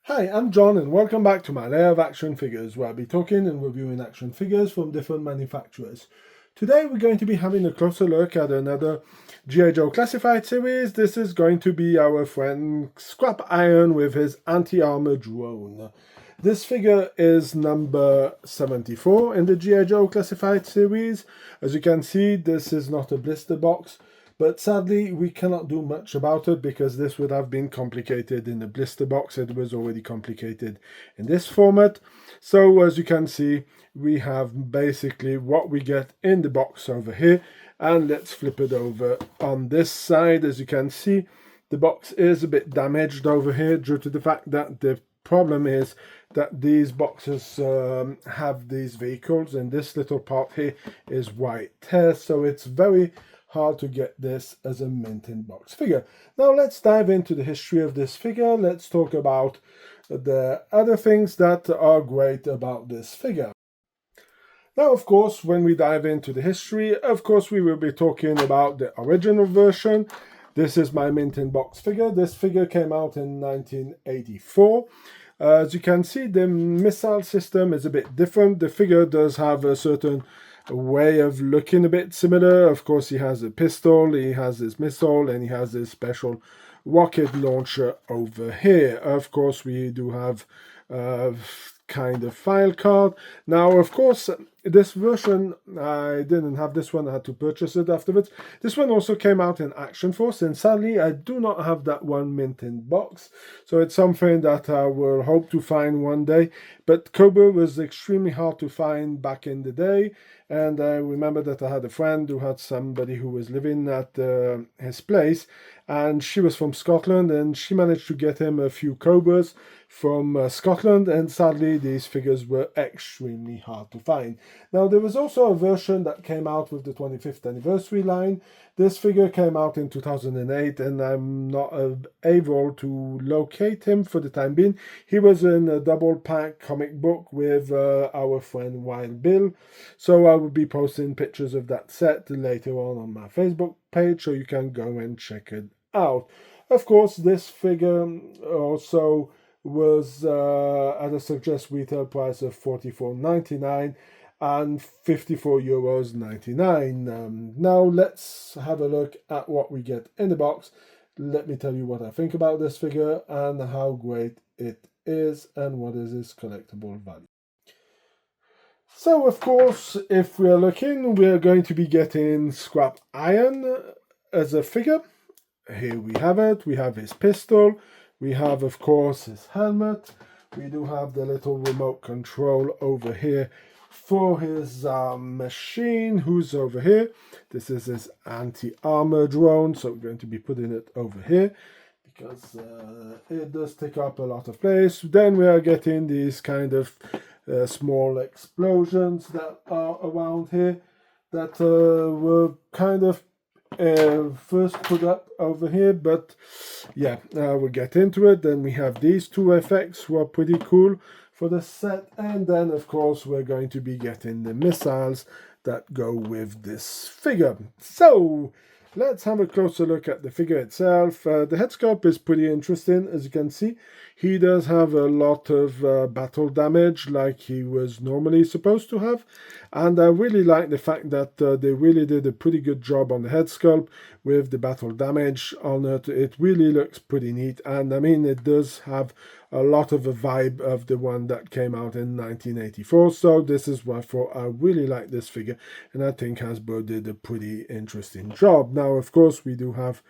Hi, I'm John and welcome back to my Lair of Action Figures, where I'll be talking and reviewing action figures from different manufacturers. Today we're going to be having a closer look at another G.I. Joe Classified series. This is going to be our friend Scrap-iron with his anti-armor drone. This figure is number 74 in the G.I. Joe Classified series. As you can see, this is not a blister box. But sadly, we cannot do much about it because this would have been complicated in the blister box. It was already complicated in this format. So as you can see, we have basically what we get in the box over here. And let's flip it over on this side. As you can see, the box is a bit damaged over here due to the fact that the problem is that these boxes have these vehicles, and this little part here is white tear. So it's very hard to get this as a mint in box figure. Now let's dive into the history of this figure. Let's talk about the other things that are great about this figure. Now, of course, when we dive into the history, of course, we will be talking about the original version. This is my mint in box figure. This figure came out in 1984. As you can see, the missile system is a bit different. The figure does have a certain way of looking a bit similar. Of course, he has a pistol, he has his missile, and he has his special rocket launcher over here. Of course, we do have kind of file card. Now, of course, this version, I didn't have this one, I had to purchase it afterwards. This one also came out in Action Force, and sadly, I do not have that one mint in box. So it's something that I will hope to find one day. But Cobra was extremely hard to find back in the day. And I remember that I had a friend who had somebody who was living at his place, and she was from Scotland, and she managed to get him a few Cobras from Scotland, and sadly these figures were extremely hard to find. Now there was also a version that came out with the 25th anniversary line. This figure came out in 2008, and I'm not able to locate him for the time being. He was in a double pack comic book with our friend Wild Bill, so I will be posting pictures of that set later on my Facebook page, so you can go and check it out. Of course, this figure also was at a suggest retail price of €44.99 and €54.99. Now let's have a look at what we get in the box. Let me tell you what I think about this figure and how great it is and what is its collectible value. So of course, if we're looking, we're going to be getting Scrap-iron as a figure. Here we have it. We have his pistol. We have, of course, his helmet. We do have the little remote control over here for his machine, who's over here. This is his anti-armor drone, so we're going to be putting it over here because it does take up a lot of place. Then we are getting these kind of small explosions that are around here that were kind of first put up over here, but yeah, we'll get into it. Then we have these two effects who are pretty cool for the set, and then of course we're going to be getting the missiles that go with this figure. So let's have a closer look at the figure itself. The head sculpt is pretty interesting. As you can see, he does have a lot of battle damage like he was normally supposed to have. And I really like the fact that they really did a pretty good job on the head sculpt with the battle damage on it. It really looks pretty neat. And I mean, it does have a lot of a vibe of the one that came out in 1984. So this is why I really like this figure. And I think Hasbro did a pretty interesting job. Now, of course, we do have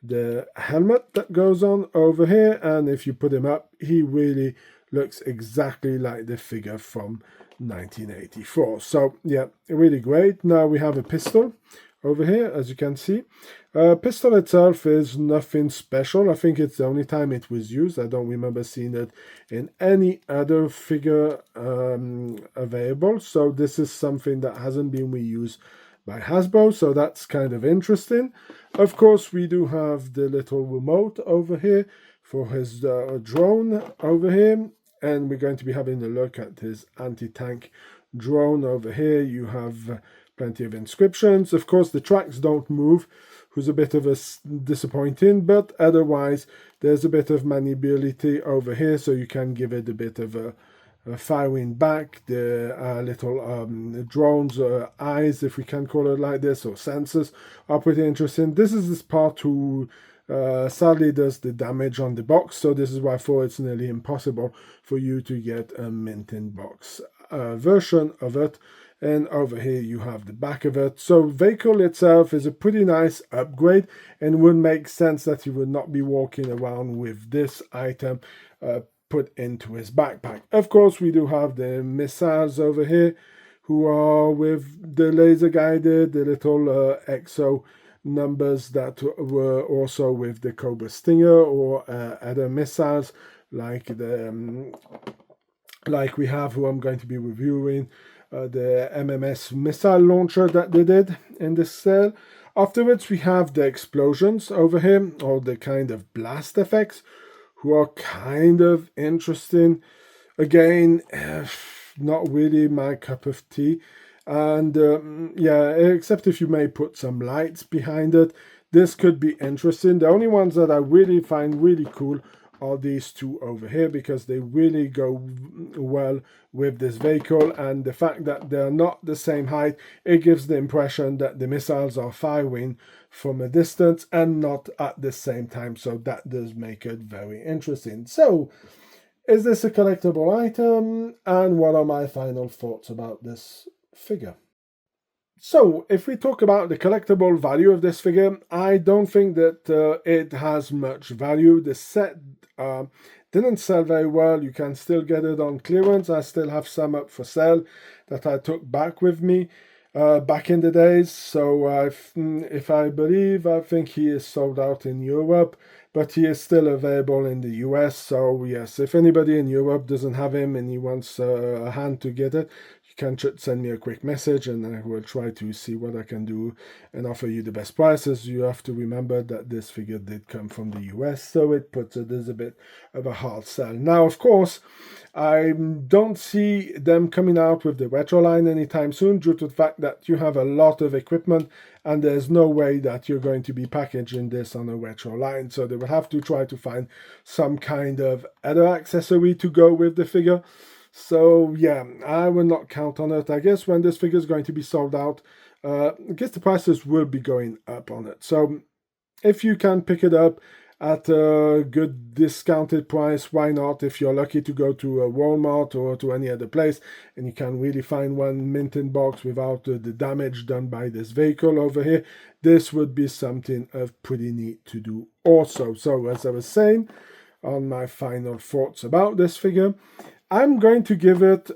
the helmet that goes on over here, and if you put him up, he really looks exactly like the figure from 1984. So yeah, really great. Now we have a pistol over here, as you can see. Pistol itself is nothing special. I think it's the only time it was used. I don't remember seeing it in any other figure available. So this is something that hasn't been reused by Hasbro, so that's kind of interesting. Of course, we do have the little remote over here for his drone over here, and we're going to be having a look at his anti-tank drone over here. You have plenty of inscriptions. Of course, the tracks don't move, who's a bit of a disappointing, but otherwise there's a bit of maneuverability over here, so you can give it a bit of a firing back. The little drones eyes, if we can call it like this, or sensors, are pretty interesting. This is this part who sadly does the damage on the box, so this is why I thought it's nearly impossible for you to get a mint in box version of it. And over here you have the back of it. So vehicle itself is a pretty nice upgrade, and would make sense that he would not be walking around with this item put into his backpack. Of course, we do have the missiles over here, who are with the laser guided, the little exo numbers that were also with the Cobra Stinger, or other missiles like the like we have, who I'm going to be reviewing, the MMS missile launcher that they did in this cell. Afterwards, we have the explosions over here, or the kind of blast effects, who are kind of interesting. Again, not really my cup of tea. And yeah, except if you may put some lights behind it, this could be interesting. The only ones that I really find really cool are these two over here, because they really go well with this vehicle, and the fact that they're not the same height, it gives the impression that the missiles are firing from a distance and not at the same time, so that does make it very interesting. So, is this a collectible item, and what are my final thoughts about this figure? So, if we talk about the collectible value of this figure, I don't think that it has much value. The set didn't sell very well. You can still get it on clearance. I still have some up for sale that I took back with me back in the days. So, if I believe, I think he is sold out in Europe, but he is still available in the US. So, yes, if anybody in Europe doesn't have him and he wants a hand to get it, you can send me a quick message, and I will try to see what I can do and offer you the best prices. You have to remember that this figure did come from the US, so it puts it as a bit of a hard sell. Now, of course, I don't see them coming out with the retro line anytime soon, due to the fact that you have a lot of equipment, and there's no way that you're going to be packaging this on a retro line. So they will have to try to find some kind of other accessory to go with the figure. So yeah, I will not count on it. I guess when this figure is going to be sold out, I guess the prices will be going up on it. So if you can pick it up at a good discounted price, why not? If you're lucky to go to a Walmart or to any other place and you can really find one mint in box without the damage done by this vehicle over here, this would be something of pretty neat to do also. So as I was saying, on my final thoughts about this figure, I'm going to give it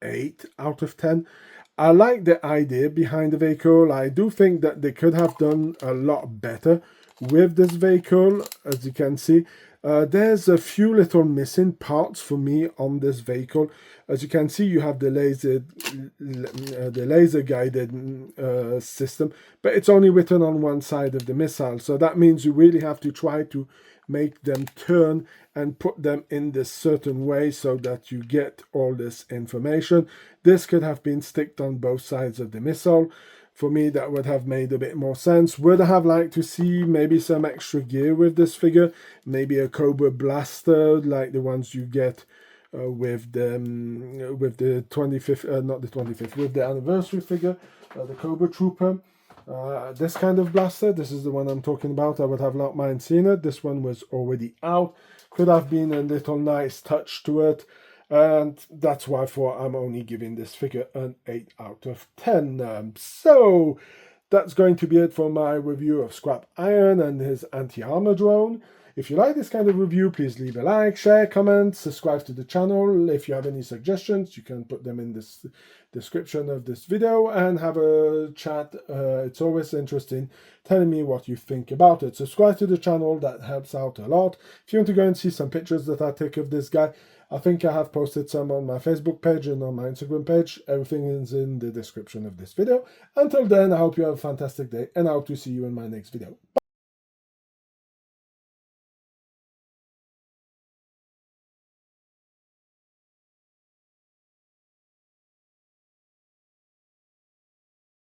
8 out of 10. I like the idea behind the vehicle. I do think that they could have done a lot better with this vehicle. As you can see, there's a few little missing parts for me on this vehicle. As you can see, you have the laser guided system, but it's only written on one side of the missile. So that means you really have to try to make them turn and put them in this certain way so that you get all this information. This could have been sticked on both sides of the missile. For me, that would have made a bit more sense. Would I have liked to see maybe some extra gear with this figure? Maybe a Cobra blaster like the ones you get with the 25th, not the 25th, with the anniversary figure, the Cobra Trooper. This kind of blaster, this is the one I'm talking about. I would have not mind seeing it. This one was already out. Could have been a little nice touch to it. And that's why I'm only giving this figure an 8 out of 10. So that's going to be it for my review of Scrap-iron and his anti-armor drone. If you like this kind of review, please leave a like, share, comment, subscribe to the channel. If you have any suggestions, you can put them in this description of this video and have a chat. It's always interesting telling me what you think about it. Subscribe to the channel, that helps out a lot. If you want to go and see some pictures that I take of this guy, I think I have posted some on my Facebook page and on my Instagram page. Everything is in the description of this video. Until then, I hope you have a fantastic day, and I hope to see you in my next video. Bye.